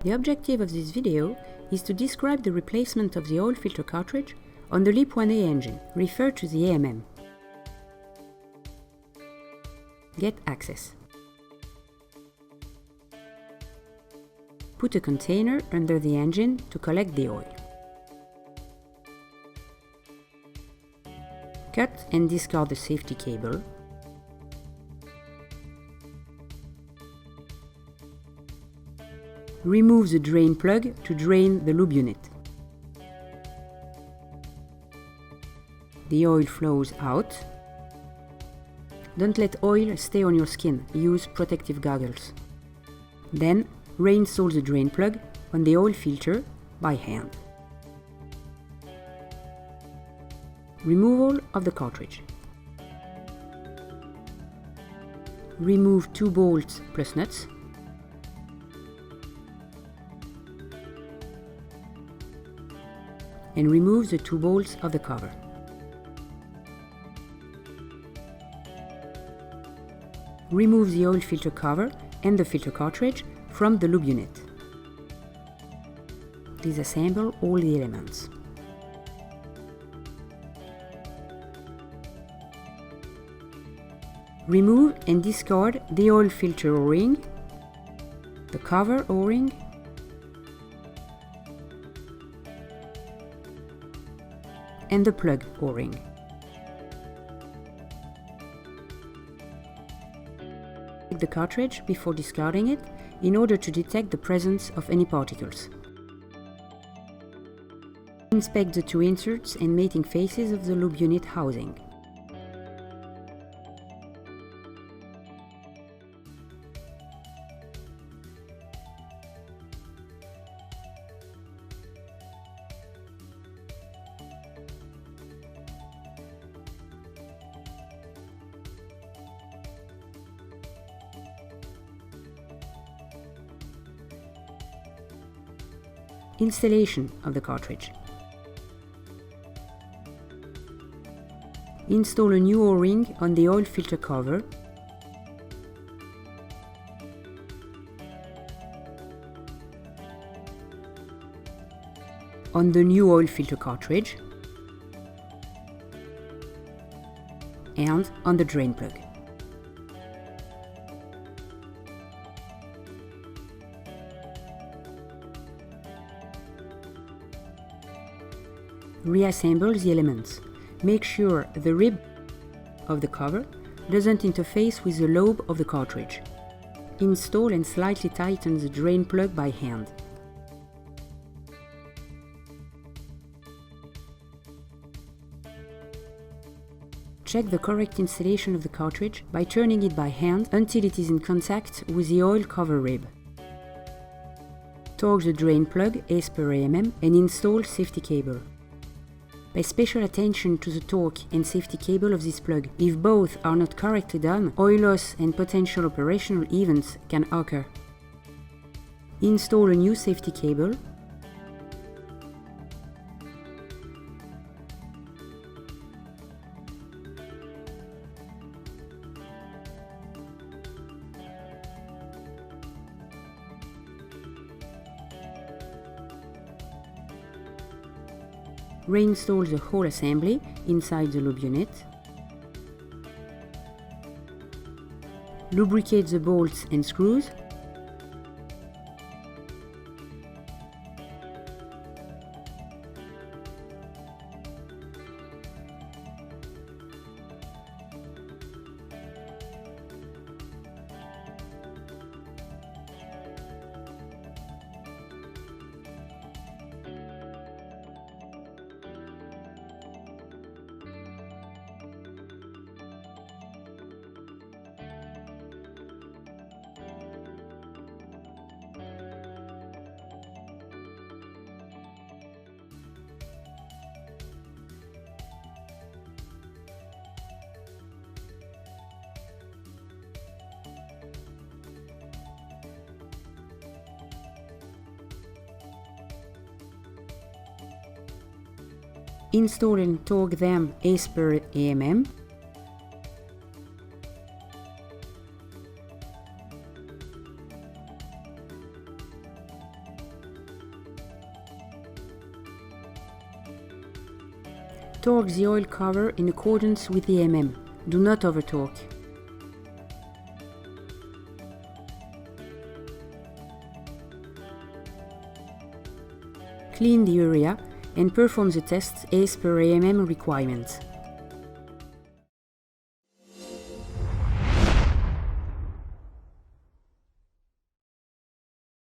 The objective of this video is to describe the replacement of the oil filter cartridge on the LEAP-1A engine, referred to the AMM. Get access. Put a container under the engine to collect the oil. Cut and discard the safety cable. Remove the drain plug to drain the lube unit. The oil flows out. Don't let oil stay on your skin. Use protective goggles. Then reinstall the drain plug on the oil filter by hand. Removal of the cartridge. Remove 2 bolts plus nuts. And remove the 2 bolts of the cover. Remove the oil filter cover and the filter cartridge from the lube unit. Disassemble all the elements. Remove and discard the oil filter O-ring, the cover O-ring, and the plug O-ring. Check the cartridge before discarding it in order to detect the presence of any particles. Inspect the 2 inserts and mating faces of the lube unit housing. Installation of the cartridge. Install a new O-ring on the oil filter cover. On the new oil filter cartridge. And on the drain plug. Reassemble the elements. Make sure the rib of the cover doesn't interface with the lobe of the cartridge. Install and slightly tighten the drain plug by hand. Check the correct installation of the cartridge by turning it by hand until it is in contact with the oil cover rib. Torque the drain plug as per AMM and install safety cable. Pay special attention to the torque and safety cable of this plug. If both are not correctly done, oil loss and potential operational events can occur. Install a new safety cable. Reinstall the whole assembly inside the lube unit. Lubricate the bolts and screws. Install and torque them as per AMM. Torque the oil cover in accordance with the mm. Do not over-torque. Clean the area and perform the tests as per AMM requirements.